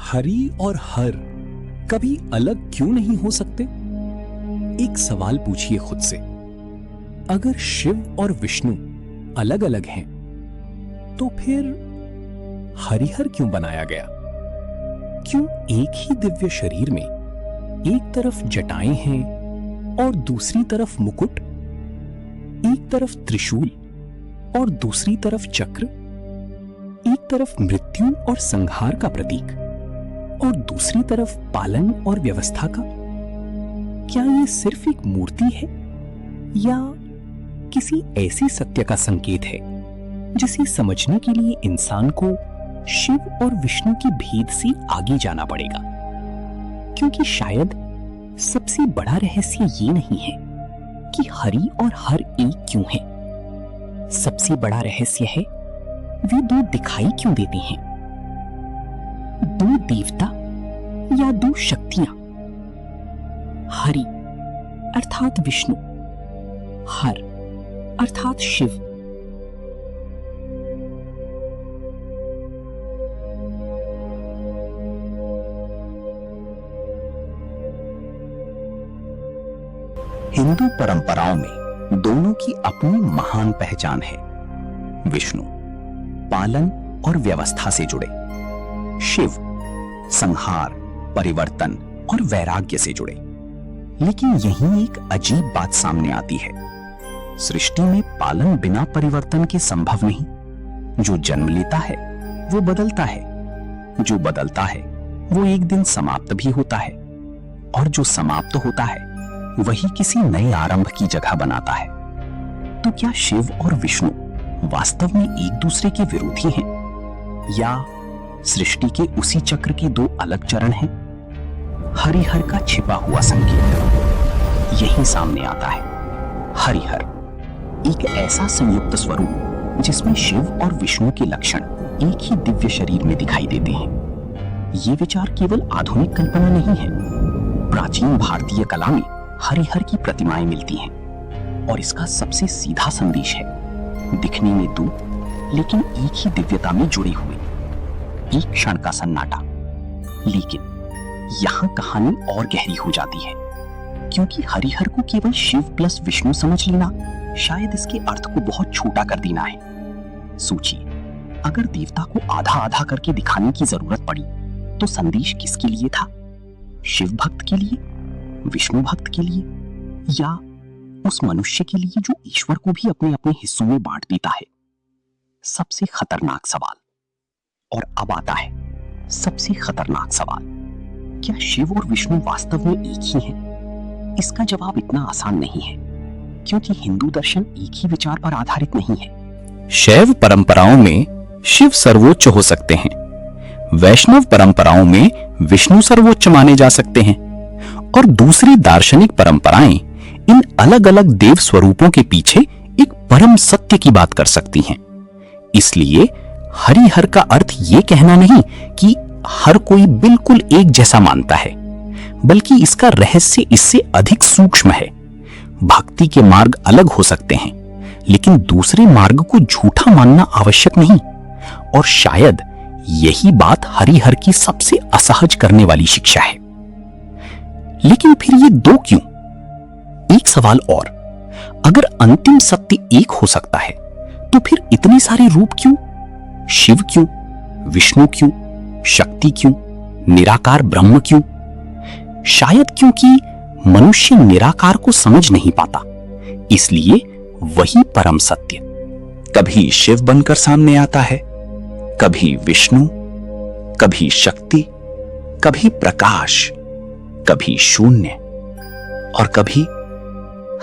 हरि और हर कभी अलग क्यों नहीं हो सकते? एक सवाल पूछिए खुद से। अगर शिव और विष्णु अलग अलग हैं, तो फिर हरिहर क्यों बनाया गया? क्यों एक ही दिव्य शरीर में एक तरफ जटाएं हैं और दूसरी तरफ मुकुट, एक तरफ त्रिशूल और दूसरी तरफ चक्र, एक तरफ मृत्यु और संहार का प्रतीक और दूसरी तरफ पालन और व्यवस्था का? क्या यह सिर्फ एक मूर्ति है या किसी ऐसी सत्य का संकेत है जिसे समझने के लिए इंसान को शिव और विष्णु के भेद से आगे जाना पड़ेगा? क्योंकि शायद सबसे बड़ा रहस्य ये नहीं है कि हरि और हर एक क्यों है। सबसे बड़ा रहस्य है वे दो दिखाई क्यों देते हैं, दो देवता या दो शक्तियां। हरि अर्थात विष्णु, हर अर्थात शिव। हिंदू परंपराओं में दोनों की अपनी महान पहचान है। विष्णु पालन और व्यवस्था से जुड़े, शिव संहार, परिवर्तन और वैराग्य से जुड़े। लेकिन यहीं एक अजीब बात सामने आती है। सृष्टि में पालन बिना परिवर्तन के संभव नहीं। जो जन्म लेता है वो बदलता है, जो बदलता है वो एक दिन समाप्त भी होता है, और जो समाप्त होता है वही किसी नए आरंभ की जगह बनाता है। तो क्या शिव और विष्णु वास्तव में एक दूसरे के विरोधी हैं, या सृष्टि के उसी चक्र के दो अलग चरण हैं? हरिहर का छिपा हुआ संकेत यही सामने आता है। हरिहर एक ऐसा संयुक्त स्वरूप जिसमें शिव और विष्णु के लक्षण एक ही दिव्य शरीर में दिखाई देते हैं। ये विचार केवल आधुनिक कल्पना नहीं है। प्राचीन भारतीय कला में हरिहर की प्रतिमाएं मिलती हैं, और इसका सबसे सीधा संदेश है दिखने में दो लेकिन एक ही दिव्यता में जुड़े हुए। एक क्षण का सन्नाटा, लेकिन यहां कहानी और गहरी हो जाती है, क्योंकि हरिहर को केवल शिव प्लस विष्णु समझ लेना शायद इसके अर्थ को बहुत छोटा कर देना है। सोचिए, अगर देवता को आधा आधा करके दिखाने की जरूरत पड़ी तो संदेश किसके लिए था? शिव भक्त के लिए, विष्णु भक्त के लिए, या उस मनुष्य के लिए जो ईश्वर को भी अपने अपने हिस्सों में बांट देता है? सबसे खतरनाक सवाल। और अब आता है सबसे खतरनाक सवाल, क्या शिव और विष्णु वास्तव में एक ही हैं? इसका जवाब इतना आसान नहीं है, क्योंकि हिंदू दर्शन एक ही विचार पर आधारित नहीं है। शैव परंपराओं में शिव सर्वोच्च हो सकते हैं, वैष्णव परंपराओं में विष्णु सर्वोच्च माने जा सकते हैं, और दूसरी दार्शनिक परंपराएं इन अलग अलग देव स्वरूपों के पीछे एक परम सत्य की बात कर सकती हैं। इसलिए हरिहर का अर्थ यह कहना नहीं कि हर कोई बिल्कुल एक जैसा मानता है, बल्कि इसका रहस्य इससे अधिक सूक्ष्म है। भक्ति के मार्ग अलग हो सकते हैं, लेकिन दूसरे मार्ग को झूठा मानना आवश्यक नहीं। और शायद यही बात हरिहर की सबसे असहज करने वाली शिक्षा है। लेकिन फिर ये दो क्यों? एक सवाल और, अगर अंतिम सत्य एक हो सकता है तो फिर इतने सारे रूप क्यों? शिव क्यों, विष्णु क्यों, शक्ति क्यों, निराकार ब्रह्म क्यों? शायद क्योंकि मनुष्य निराकार को समझ नहीं पाता, इसलिए वही परम सत्य कभी शिव बनकर सामने आता है, कभी विष्णु, कभी शक्ति, कभी प्रकाश, कभी शून्य, और कभी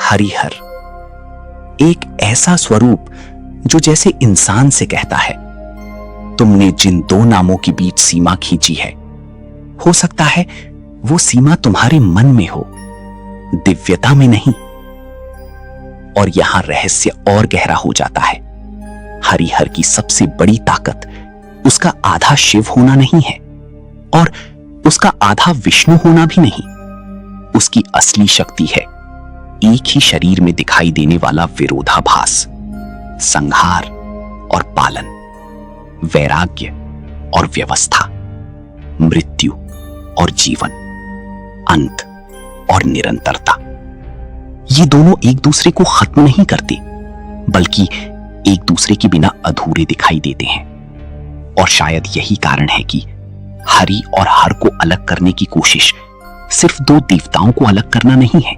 हरिहर। एक ऐसा स्वरूप जो जैसे इंसान से कहता है, तुमने जिन दो नामों के बीच सीमा खींची है, हो सकता है वो सीमा तुम्हारे मन में हो, दिव्यता में नहीं। और यहां रहस्य और गहरा हो जाता है। हरिहर की सबसे बड़ी ताकत उसका आधा शिव होना नहीं है, और उसका आधा विष्णु होना भी नहीं। उसकी असली शक्ति है एक ही शरीर में दिखाई देने वाला विरोधाभास, संहार और पालन, वैराग्य और व्यवस्था। मृत्यु और जीवन, अंत और निरंतरता। ये दोनों एक दूसरे को खत्म नहीं करते, बल्कि एक दूसरे के बिना अधूरे दिखाई देते हैं। और शायद यही कारण है कि हरि और हर को अलग करने की कोशिश सिर्फ दो देवताओं को अलग करना नहीं है,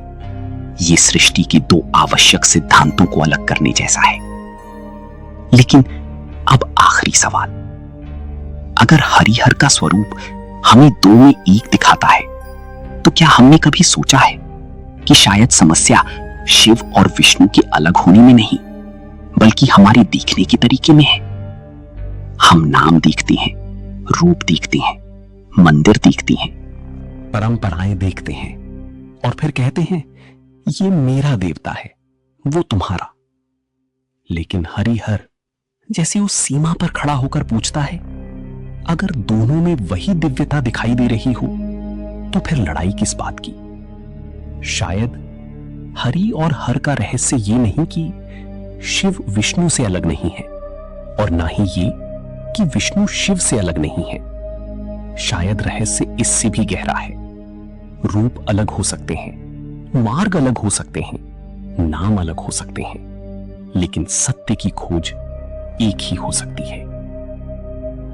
ये सृष्टि के दो आवश्यक सिद्धांतों को अलग करने जैसा है। लेकिन अब आखिरी सवाल, अगर हरिहर का स्वरूप हमें दो में एक दिखाता है, तो क्या हमने कभी सोचा है कि शायद समस्या शिव और विष्णु के अलग होने में नहीं, बल्कि हमारे देखने के तरीके में है? हम नाम देखते हैं, रूप देखते हैं, मंदिर देखते हैं, परंपराएं देखते हैं और फिर कहते हैं ये मेरा देवता है, वो तुम्हारा। लेकिन हरिहर जैसे उस सीमा पर खड़ा होकर पूछता है, अगर दोनों में वही दिव्यता दिखाई दे रही हो तो फिर लड़ाई किस बात की? शायद हरि और हर का रहस्य ये नहीं कि शिव विष्णु से अलग नहीं है, और ना ही ये कि विष्णु शिव से अलग नहीं है। शायद रहस्य इससे भी गहरा है। रूप अलग हो सकते हैं, मार्ग अलग हो सकते हैं, नाम अलग हो सकते हैं, लेकिन सत्य की खोज एक ही हो सकती है।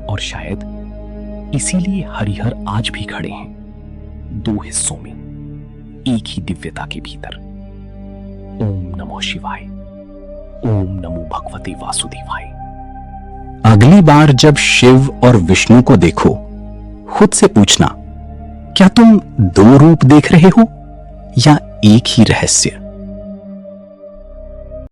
और शायद इसीलिए हरिहर आज भी खड़े हैं, दो हिस्सों में, एक ही दिव्यता के भीतर। ओम नमो शिवाय। ओम नमो भगवते वासुदेवाय। अगली बार जब शिव और विष्णु को देखो, खुद से पूछना, क्या तुम दो रूप देख रहे हो या एक ही रहस्य?